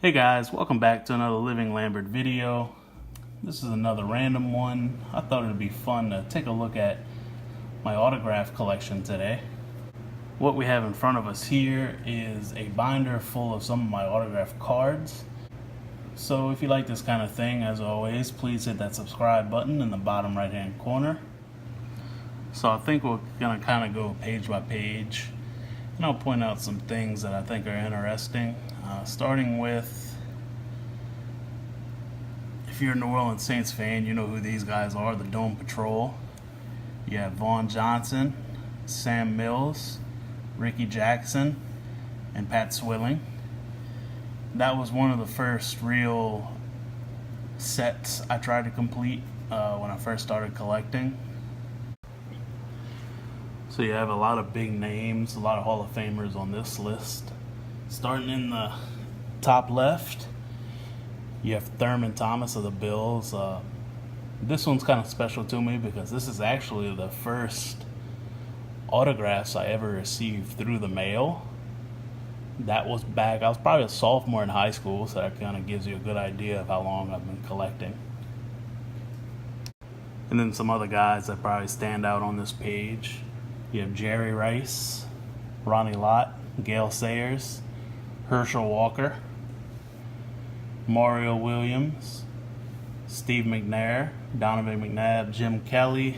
Hey guys, welcome back to another Living Lambert video. This is another random one. I thought it would be fun to take a look at my autograph collection today. What we have in front of us here is a binder full of some of my autograph cards. So if you like this kind of thing, as always, please hit that subscribe button in the bottom right hand corner. So I think we're going to kind of go page by page, and I'll point out some things that I think are interesting. Starting with, if you're a New Orleans Saints fan, you know who these guys are, the Dome Patrol. You have Vaughn Johnson, Sam Mills, Ricky Jackson, and Pat Swilling. That was one of the first real sets I tried to complete when I first started collecting. So you have a lot of big names, a lot of Hall of Famers on this list. Starting in the top left, you have Thurman Thomas of the Bills. This one's kind of special to me because this is actually the first autographs I ever received through the mail. That was back, I was probably a sophomore in high school, so that kind of gives you a good idea of how long I've been collecting. And then some other guys that probably stand out on this page. You have Jerry Rice, Ronnie Lott, Gale Sayers, Herschel Walker, Mario Williams, Steve McNair, Donovan McNabb, Jim Kelly,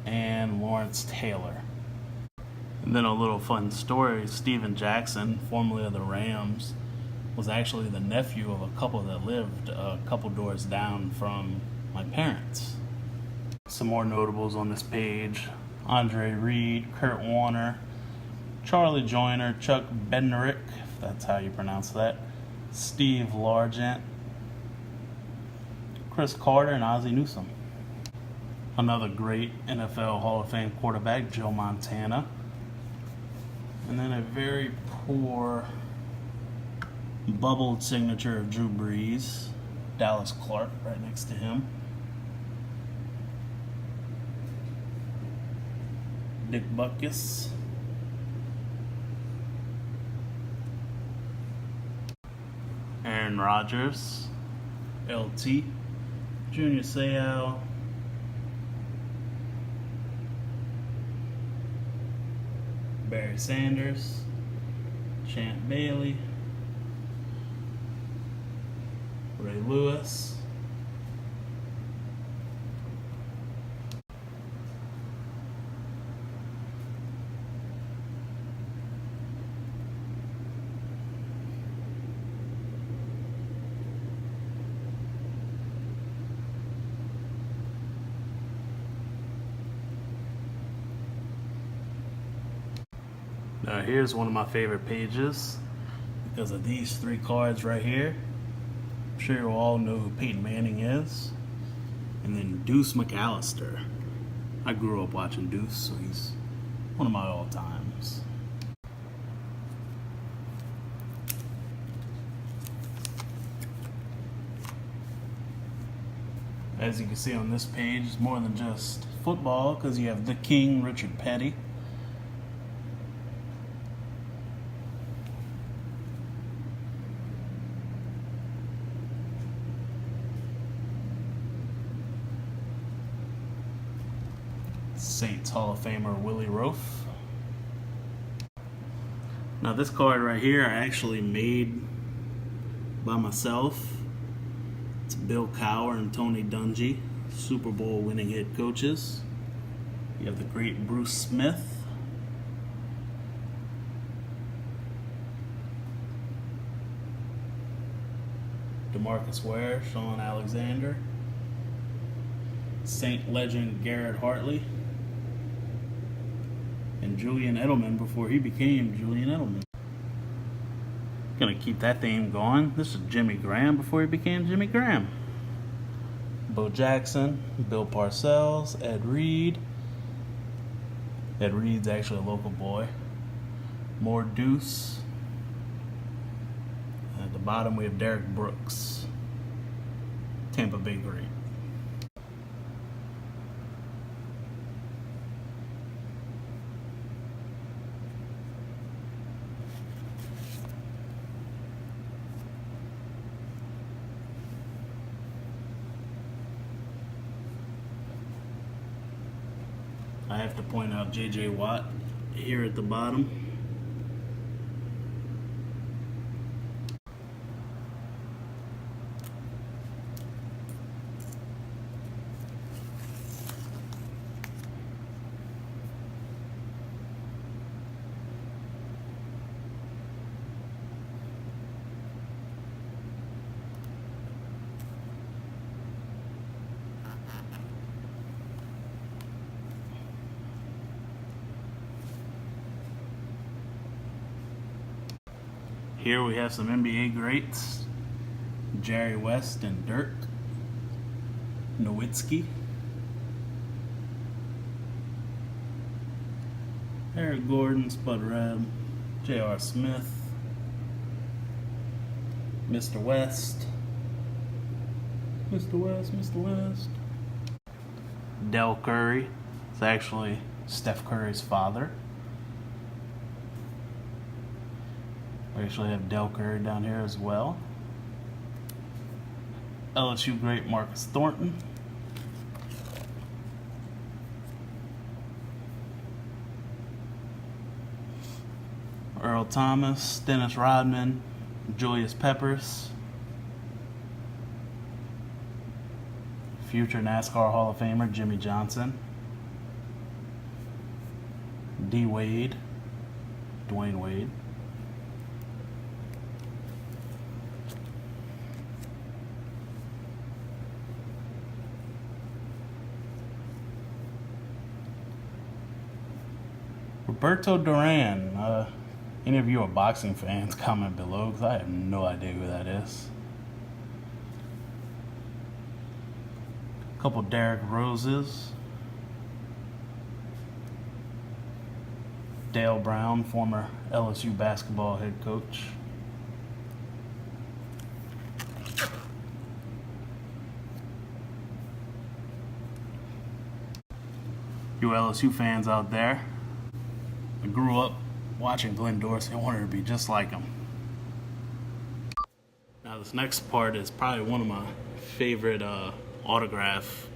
and Lawrence Taylor. And then a little fun story, Steven Jackson, formerly of the Rams, was actually the nephew of a couple that lived a couple doors down from my parents. Some more notables on this page: Andre Reed, Kurt Warner, Charlie Joyner, Chuck Bednarik, if that's how you pronounce that, Steve Largent, Chris Carter, and Ozzie Newsome. Another great NFL Hall of Fame quarterback, Joe Montana. And then a very poor bubbled signature of Drew Brees, Dallas Clark right next to him. Dick Butkus. Aaron Rodgers, LT, Junior Seau, Barry Sanders, Champ Bailey, Ray Lewis, Now here's one of my favorite pages because of these three cards right here. I'm sure you all know who Peyton Manning is. And then Deuce McAllister. I grew up watching Deuce, so he's one of my all-times. As you can see on this page, it's more than just football because you have the King, Richard Petty. Saints Hall of Famer Willie Roaf. Now this card right here I actually made by myself. It's Bill Cowher and Tony Dungy, Super Bowl winning head coaches. You have the great Bruce Smith. DeMarcus Ware, Sean Alexander, Saint legend Garrett Hartley, and Julian Edelman before he became Julian Edelman. Gonna keep that theme going. This is Jimmy Graham before he became Jimmy Graham. Bo Jackson, Bill Parcells, Ed Reed. Ed Reed's actually a local boy. More Deuce. And at the bottom we have Derek Brooks, Tampa Bay great. I have to point out J.J. Watt here at the bottom. Here we have some NBA greats, Jerry West and Dirk Nowitzki, Eric Gordon, Spud Rebb, J.R. Smith, Mr. West, Del Curry. It's actually Steph Curry's father. We actually have Del Curry down here as well. LSU great Marcus Thornton. Earl Thomas, Dennis Rodman, Julius Peppers. Future NASCAR Hall of Famer Jimmy Johnson. D. Wade, Dwayne Wade. Roberto Duran. Any of you are boxing fans, comment below because I have no idea who that is. A couple Derrick Roses. Dale Brown, former LSU basketball head coach. You LSU fans out there, I grew up watching Glenn Dorsey. I wanted to be just like him. Now this next part is probably one of my favorite autograph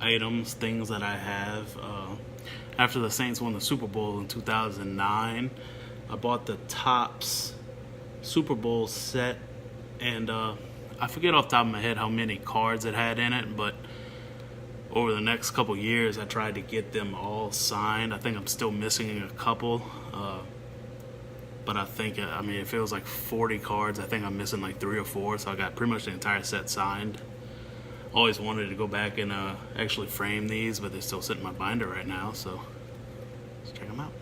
items, things that I have. After the Saints won the Super Bowl in 2009, I bought the Topps Super Bowl set, and I forget off the top of my head how many cards it had in it, but over the next couple years, I tried to get them all signed. I think I'm still missing a couple, but I think, it feels like 40 cards. I think I'm missing like 3 or 4, so I got pretty much the entire set signed. Always wanted to go back and actually frame these, but they're still sitting in my binder right now, so let's check them out.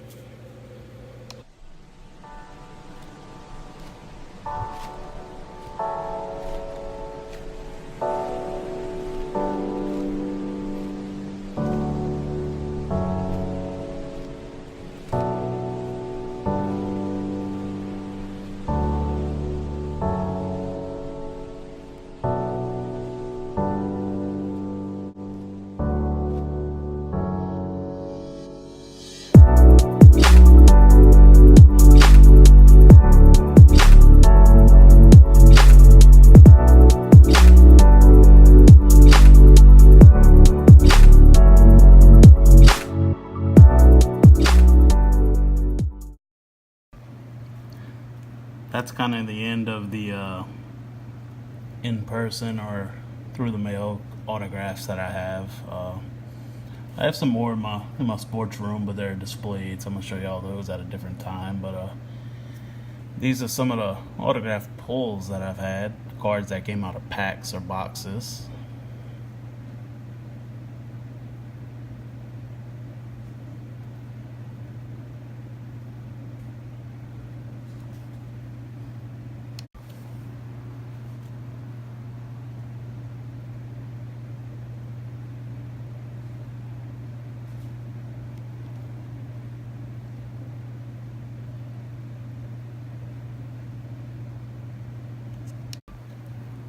That's kind of the end of the in-person or through-the-mail autographs that I have. I have some more in my sports room, but they're displayed, so I'm going to show you all those at a different time. But these are some of the autograph pulls that I've had, cards that came out of packs or boxes.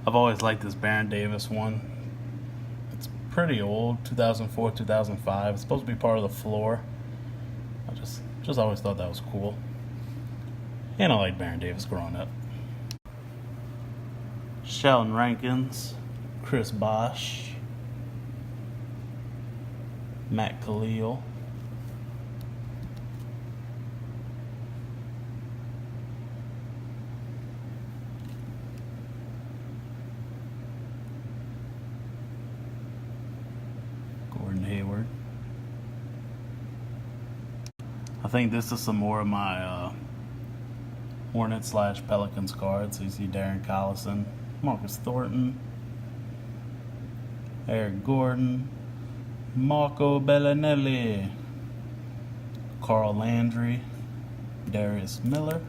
I've always liked this Baron Davis one. It's pretty old, 2004, 2005. It's supposed to be part of the floor. I just always thought that was cool. And I liked Baron Davis growing up. Sheldon Rankins, Chris Bosh, Matt Khalil. Gordon Hayward. I think this is some more of my Hornets / Pelicans cards. So you see Darren Collison, Marcus Thornton, Eric Gordon, Marco Bellinelli, Carl Landry, Darius Miller,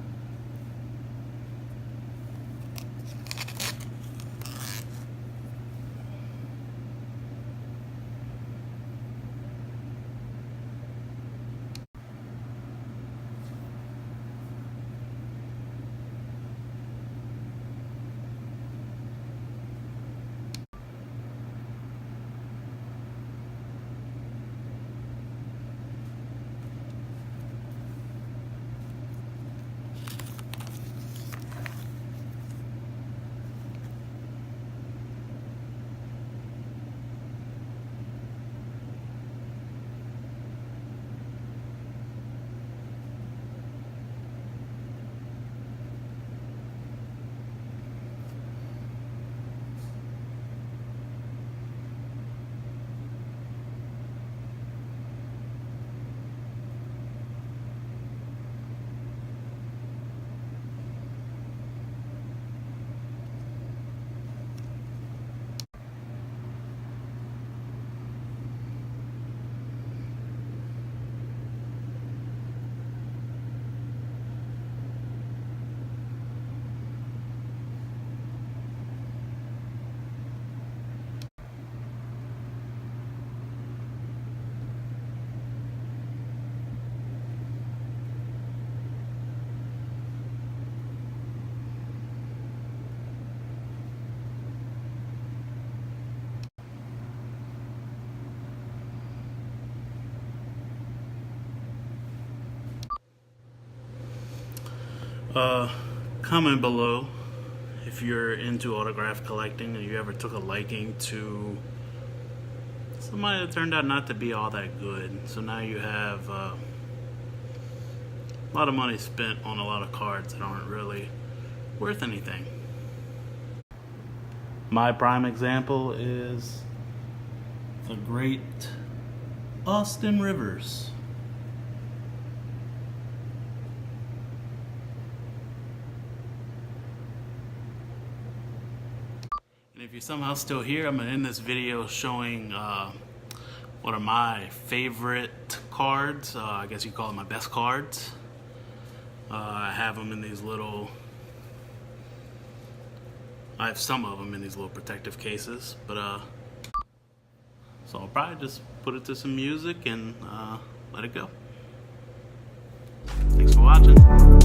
comment below if you're into autograph collecting and you ever took a liking to somebody that turned out not to be all that good. So now you have a lot of money spent on a lot of cards that aren't really worth anything. My prime example is the great Austin Rivers. And if you're somehow still here, I'm going to end this video showing one of my favorite cards. I guess you call them my best cards. I have them in these little... I have some of them in these little protective cases, but so I'll probably just put it to some music and let it go. Thanks for watching.